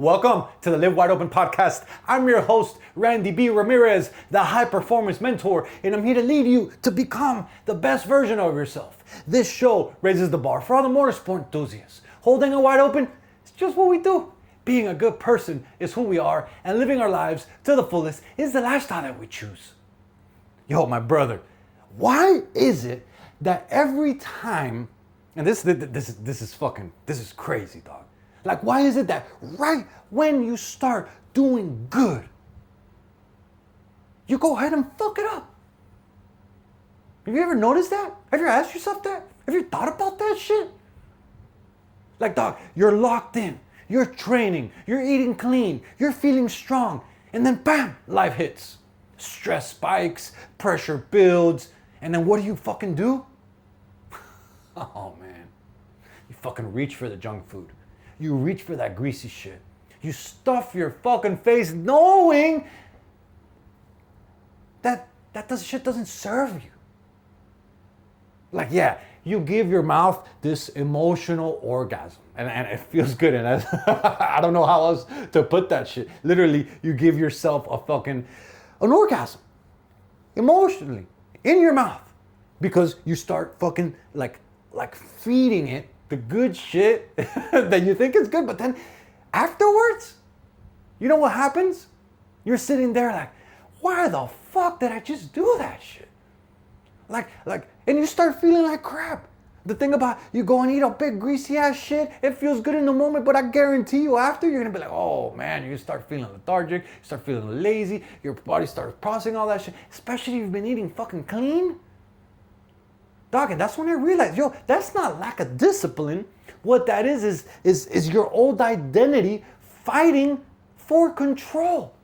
Welcome to the Live Wide Open podcast. I'm your host, Randy B. Ramirez, the high performance mentor, and I'm here to lead you to become the best version of yourself. This show raises the bar for all the motorsport enthusiasts. Holding it wide open is just what we do. Being a good person is who we are, and living our lives to the fullest is the lifestyle that we choose. Yo, my brother, why is it that every time, and this is crazy, dog. Like, why is it that right when you start doing good, you go ahead and fuck it up? Have you ever noticed that? Have you asked yourself that? Have you thought about that shit? Like, dog, you're locked in, you're training, you're eating clean, you're feeling strong, and then bam, life hits. Stress spikes, pressure builds, and then what do you fucking do? Oh man, you fucking reach for the junk food. You reach for that greasy shit. You stuff your fucking face knowing that shit doesn't serve you. Like, yeah, you give your mouth this emotional orgasm. And it feels good. And I don't know how else to put that shit. Literally, you give yourself an orgasm. Emotionally. In your mouth. Because you start fucking like feeding it the good shit that you think is good, but then afterwards, you know what happens? You're sitting there like, why the fuck did I just do that shit? And you start feeling like crap. The thing about you go and eat a big greasy ass shit, it feels good in the moment, but I guarantee you after, you're gonna be like, oh man, you start feeling lethargic, you start feeling lazy, your body starts processing all that shit, especially if you've been eating fucking clean. Dog, and that's when I realized, yo, that's not lack of discipline. What that is your old identity fighting for control.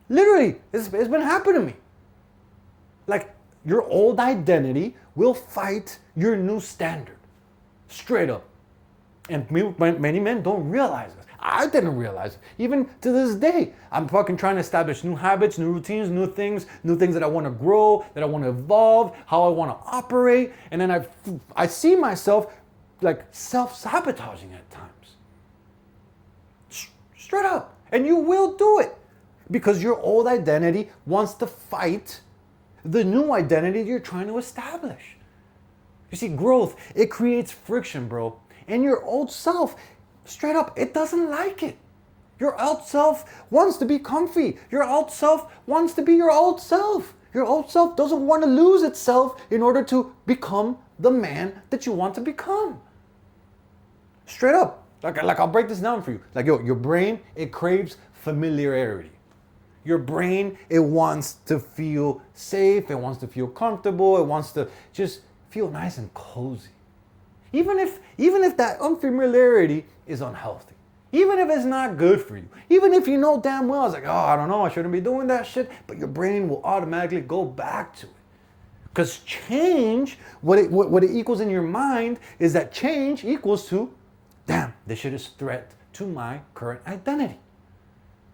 Literally, it's been happening to me. Like, your old identity will fight your new standard. Straight up. And many men don't realize this. I didn't realize it. Even to this day, I'm fucking trying to establish new habits, new routines, new things that I want to grow, that I want to evolve, how I want to operate. And then I see myself like self-sabotaging at times. Straight up. And you will do it because your old identity wants to fight the new identity you're trying to establish. You see, growth, it creates friction, bro. And your old self, straight up, it doesn't like it. Your old self wants to be comfy. Your old self wants to be your old self. Your old self doesn't want to lose itself in order to become the man that you want to become. Straight up. Like I'll break this down for you. Like, yo, your brain, it craves familiarity. Your brain, it wants to feel safe. It wants to feel comfortable. It wants to just feel nice and cozy. Even if that unfamiliarity is unhealthy, even if it's not good for you, even if you know damn well, it's like, oh, I don't know, I shouldn't be doing that shit, but your brain will automatically go back to it. Because change, what it equals in your mind is that change equals to, damn, this shit is a threat to my current identity.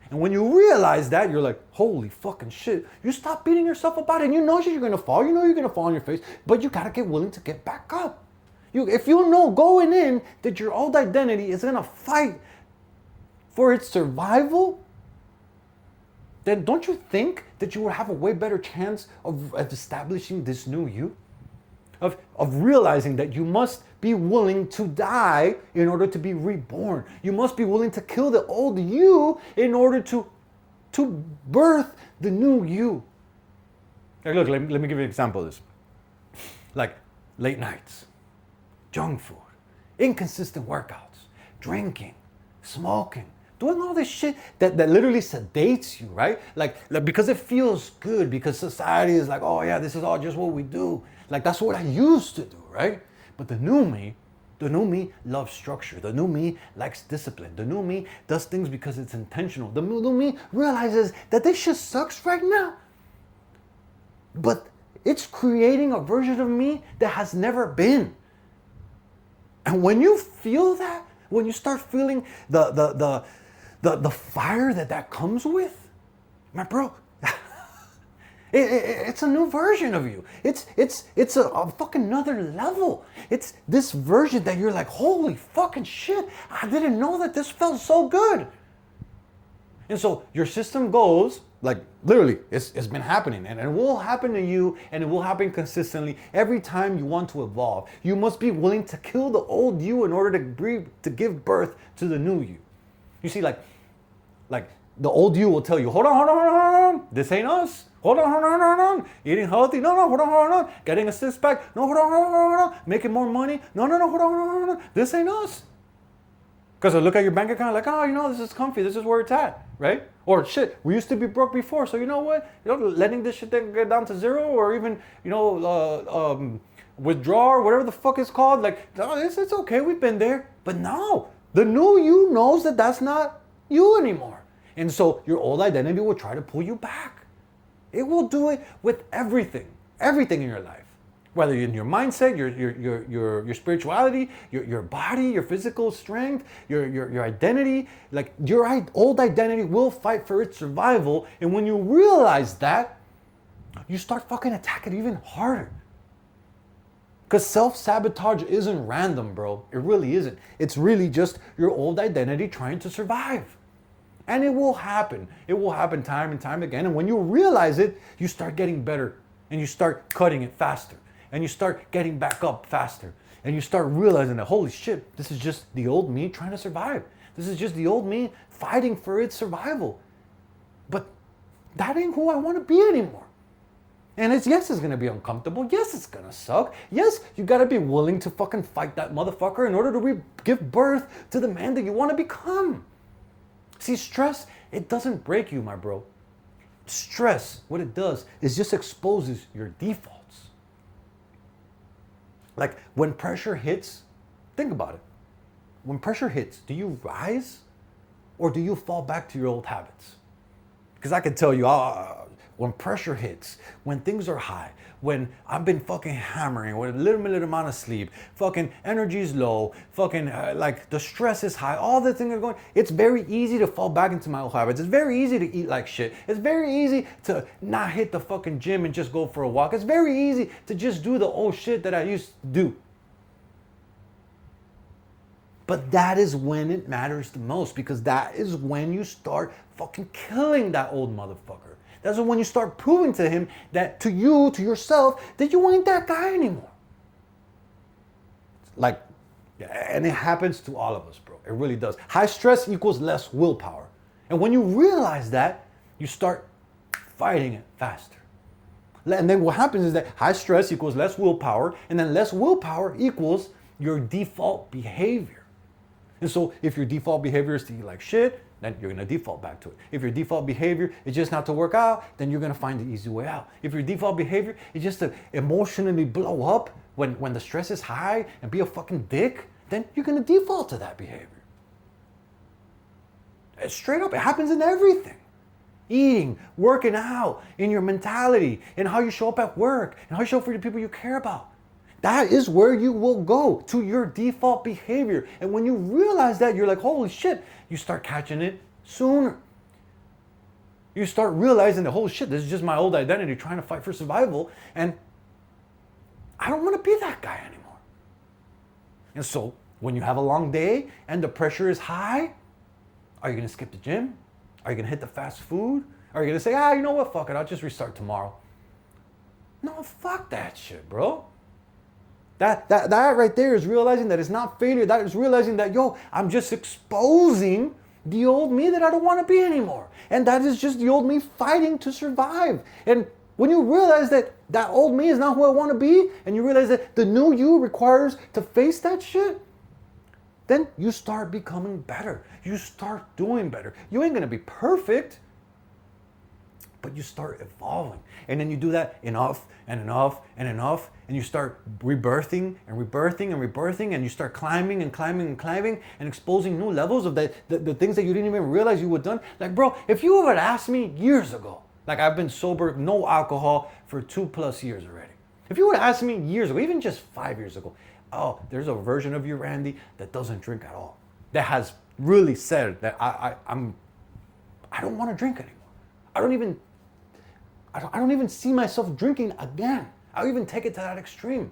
And when you realize that, you're like, holy fucking shit. You stop beating yourself about it. And you know you're going to fall. You know you're going to fall on your face. But you got to get willing to get back up. If you know going in that your old identity is going to fight for its survival, then don't you think that you would have a way better chance of establishing this new you? Of realizing that you must be willing to die in order to be reborn. You must be willing to kill the old you in order to birth the new you. Like, look, let me give you an example of this. Like, late nights, junk food, inconsistent workouts, drinking, smoking, doing all this shit that literally sedates you, right? Like because it feels good, because society is like, oh yeah, this is all just what we do. Like, that's what I used to do, right? But the new me loves structure. The new me likes discipline. The new me does things because it's intentional. The new me realizes that this shit sucks right now. But it's creating a version of me that has never been. And when you feel that, when you start feeling the fire that comes with, my bro, It's a new version of you. It's a fucking another level. It's this version that you're like, holy fucking shit, I didn't know that this felt so good. And so your system goes, like literally, it's been happening, and it will happen to you, and it will happen consistently every time you want to evolve. You must be willing to kill the old you in order to give birth to the new you. You see, like the old you will tell you, hold on, this ain't us. Hold on. Eating healthy, no, hold on. Getting a six pack, no, hold on. Making more money, no, hold on. This ain't us. Because I look at your bank account like, oh, this is comfy. This is where it's at, right? Or shit, we used to be broke before. So you know what? Letting this shit get down to zero, or even, withdraw, or whatever the fuck it's called. Like, it's okay. We've been there. But no, the new you knows that that's not you anymore. And so your old identity will try to pull you back. It will do it with everything in your life. Whether in your mindset, your spirituality, your body, your physical strength, your identity, like your old identity will fight for its survival. And when you realize that, you start fucking attacking even harder. Because self-sabotage isn't random, bro. It really isn't. It's really just your old identity trying to survive. And it will happen. It will happen time and time again. And when you realize it, you start getting better. And you start cutting it faster. And you start getting back up faster. And you start realizing that, holy shit, this is just the old me trying to survive. This is just the old me fighting for its survival. But that ain't who I want to be anymore. And it's going to be uncomfortable. Yes, it's going to suck. Yes, you got to be willing to fucking fight that motherfucker in order to give birth to the man that you want to become. See, stress, it doesn't break you, my bro. Stress, what it does is just exposes your defaults. Like when pressure hits, think about it. When pressure hits, do you rise or do you fall back to your old habits? Because I can tell you, when pressure hits, when things are high, when I've been fucking hammering with a limited amount of sleep, fucking energy's low, fucking like the stress is high, all the things are going, it's very easy to fall back into my old habits. It's very easy to eat like shit. It's very easy to not hit the fucking gym and just go for a walk. It's very easy to just do the old shit that I used to do. But that is when it matters the most, because that is when you start fucking killing that old motherfucker. That's when you start proving to him that to yourself, that you ain't that guy anymore. Like, and it happens to all of us, bro. It really does. High stress equals less willpower. And when you realize that, you start fighting it faster. And then what happens is that high stress equals less willpower, and then less willpower equals your default behavior. And so if your default behavior is to eat like shit, then you're gonna default back to it. If your default behavior is just not to work out, then you're gonna find the easy way out. If your default behavior is just to emotionally blow up when the stress is high and be a fucking dick, then you're gonna default to that behavior. It's straight up, it happens in everything. Eating, working out, in your mentality, in how you show up at work, and how you show up for the people you care about. That is where you will go, to your default behavior. And when you realize that, you're like, holy shit, you start catching it sooner. You start realizing that, holy shit, this is just my old identity trying to fight for survival, and I don't want to be that guy anymore. And so when you have a long day and the pressure is high, are you going to skip the gym? Are you going to hit the fast food? Are you going to say, you know what, fuck it, I'll just restart tomorrow? No, fuck that shit, bro. That right there is realizing that it's not failure. That is realizing that, I'm just exposing the old me that I don't want to be anymore. And that is just the old me fighting to survive. And when you realize that that old me is not who I want to be, and you realize that the new you requires to face that shit, then you start becoming better. You start doing better. You ain't going to be perfect, but you start evolving. And then you do that enough and enough and enough, and you start rebirthing and rebirthing and rebirthing, and you start climbing and climbing and climbing and exposing new levels of the things that you didn't even realize you would done. Like, bro, if you would ask me years ago, like I've been sober, no alcohol for 2+ years already. If you would ask me years ago, even just 5 years ago, there's a version of you, Randy, that doesn't drink at all. That has really said that I don't want to drink anymore. I don't even see myself drinking again. I'll even take it to that extreme.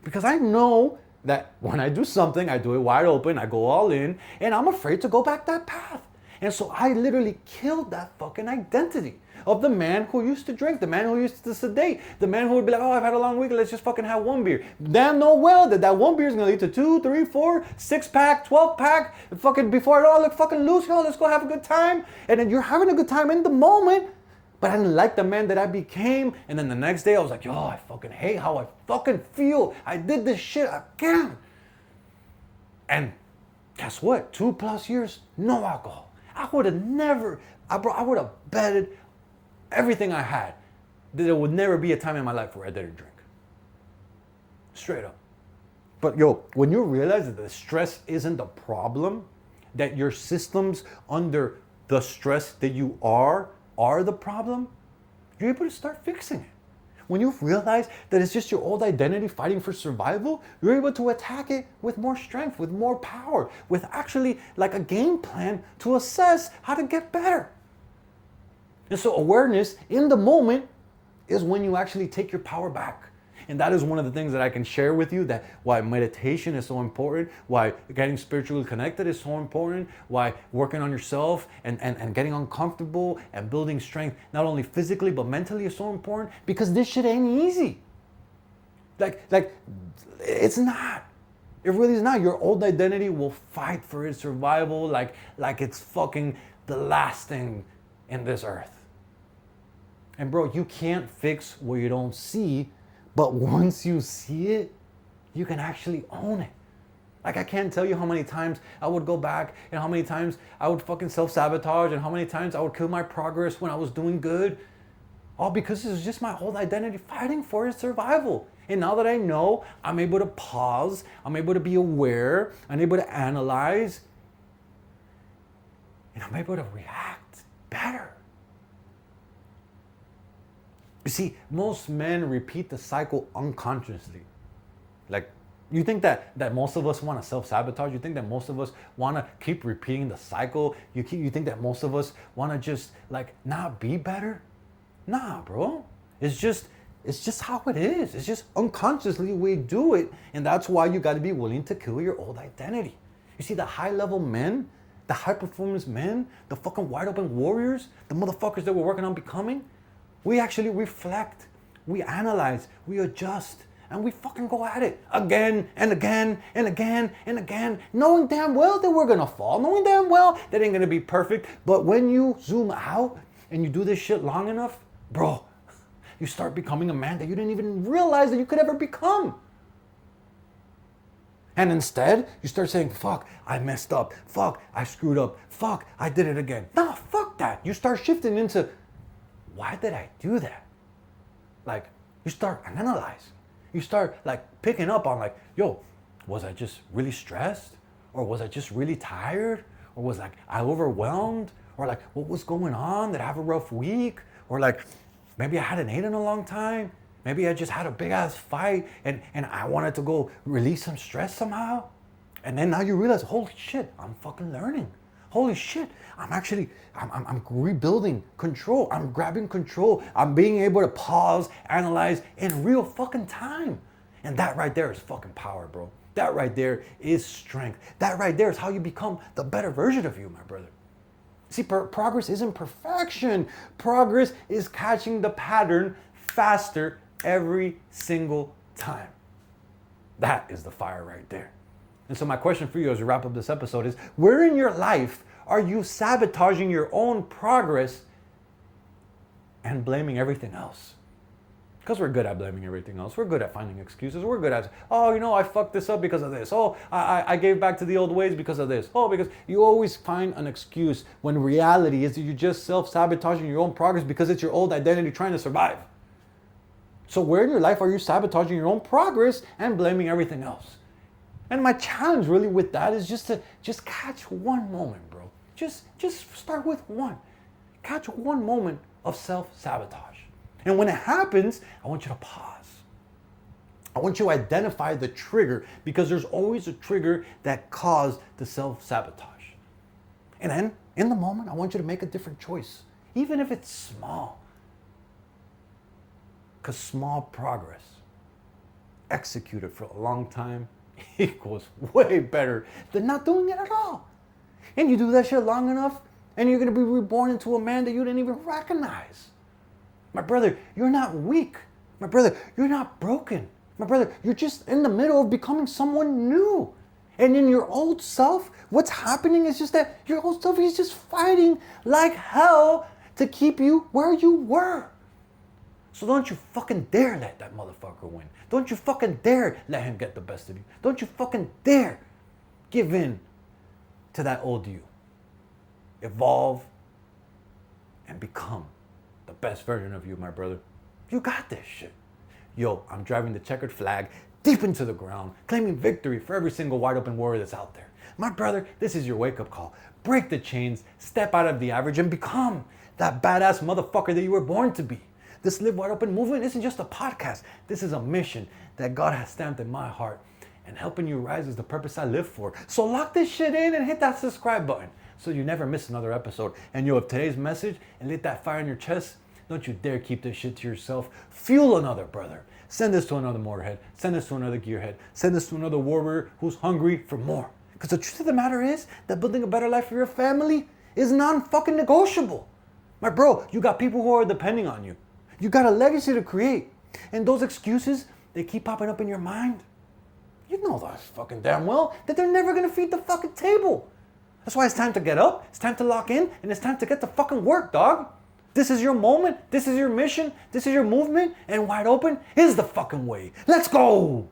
Because I know that when I do something, I do it wide open, I go all in, and I'm afraid to go back that path. And so I literally killed that fucking identity of the man who used to drink, the man who used to sedate, the man who would be like, oh, I've had a long week, let's just fucking have one beer. Damn no well that one beer is gonna lead to 2, 3, 4, 6-pack, 12-pack, fucking before it all look fucking loose, yo, let's go have a good time. And then you're having a good time in the moment, but I didn't like the man that I became. And then the next day I was like, yo, I fucking hate how I fucking feel. I did this shit again. And guess what? 2+ years, no alcohol. I would have never, I would have betted everything I had that there would never be a time in my life where I didn't drink. Straight up. But yo, when you realize that the stress isn't the problem, that your systems under the stress that you are the problem, you're able to start fixing it. When you realize that it's just your old identity fighting for survival, you're able to attack it with more strength, with more power, with actually like a game plan to assess how to get better. And so awareness in the moment is when you actually take your power back. And that is one of the things that I can share with you, that why meditation is so important, why getting spiritually connected is so important, why working on yourself and getting uncomfortable and building strength, not only physically but mentally, is so important, because this shit ain't easy. Like it's not. It really is not. Your old identity will fight for its survival like it's fucking the last thing in this earth. And bro, you can't fix what you don't see. But once you see it, you can actually own it. Like, I can't tell you how many times I would go back and how many times I would fucking self-sabotage and how many times I would kill my progress when I was doing good. All because it was just my old identity fighting for its survival. And now that I know, I'm able to pause, I'm able to be aware, I'm able to analyze, and I'm able to react better. You see, most men repeat the cycle unconsciously. Like, you think that most of us want to self-sabotage? You think that most of us want to keep repeating the cycle? You think that most of us want to just like not be better? Nah, bro. It's just how it is. It's just unconsciously we do it. And that's why you got to be willing to kill your old identity. You see, the high-level men, the high-performance men, the fucking wide-open warriors, the motherfuckers that we're working on becoming, we actually reflect, we analyze, we adjust, and we fucking go at it again and again and again and again, knowing damn well that we're gonna fall, knowing damn well that ain't gonna be perfect. But when you zoom out and you do this shit long enough, bro, you start becoming a man that you didn't even realize that you could ever become. And instead, you start saying, fuck, I messed up. Fuck, I screwed up. Fuck, I did it again. No, fuck that. You start shifting into, why did I do that? Like, you start analyzing. You start like picking up on like, yo, was I just really stressed? Or was I just really tired? Or was like I overwhelmed? Or like, what was going on? Did I have a rough week? Or like, maybe I hadn't ate in a long time. Maybe I just had a big ass fight and I wanted to go release some stress somehow. And then now you realize, holy shit, I'm fucking learning. Holy shit, I'm rebuilding control. I'm grabbing control. I'm being able to pause, analyze in real fucking time. And that right there is fucking power, bro. That right there is strength. That right there is how you become the better version of you, my brother. See, progress isn't perfection. Progress is catching the pattern faster every single time. That is the fire right there. And so my question for you as we wrap up this episode is, where in your life are you sabotaging your own progress and blaming everything else? Because we're good at blaming everything else. We're good at finding excuses. We're good at, oh, you know, I fucked this up because of this. Oh, I gave back to the old ways because of this. Oh, because you always find an excuse when reality is that you're just self-sabotaging your own progress because it's your old identity trying to survive. So where in your life are you sabotaging your own progress and blaming everything else? And my challenge really with that is just to catch one moment, bro. Just start with one. Catch one moment of self-sabotage. And when it happens, I want you to pause. I want you to identify the trigger, because there's always a trigger that caused the self-sabotage. And then in the moment, I want you to make a different choice, even if it's small. Because small progress executed for a long time equals way better than not doing it at all. And you do that shit long enough, and you're going to be reborn into a man that you didn't even recognize. My brother, you're not weak. My brother, you're not broken. My brother, you're just in the middle of becoming someone new. And in your old self, what's happening is just that your old self is just fighting like hell to keep you where you were. So don't you fucking dare let that motherfucker win. Don't you fucking dare let him get the best of you. Don't you fucking dare give in to that old you. Evolve and become the best version of you, my brother. You got this shit. Yo, I'm driving the checkered flag deep into the ground, claiming victory for every single wide open warrior that's out there. My brother, this is your wake-up call. Break the chains, step out of the average, and become that badass motherfucker that you were born to be. This Live Wide Open movement isn't just a podcast. This is a mission that God has stamped in my heart. And helping you rise is the purpose I live for. So lock this shit in and hit that subscribe button so you never miss another episode. And yo, if today's message and lit that fire in your chest, don't you dare keep this shit to yourself. Fuel another brother. Send this to another motorhead. Send this to another gearhead. Send this to another warrior who's hungry for more. Because the truth of the matter is that building a better life for your family is non-fucking negotiable. My bro, you got people who are depending on you. You got a legacy to create. And those excuses, they keep popping up in your mind. You know that fucking damn well that they're never going to feed the fucking table. That's why it's time to get up, it's time to lock in, and it's time to get to fucking work, dog. This is your moment, this is your mission, this is your movement, and Wide Open is the fucking way. Let's go!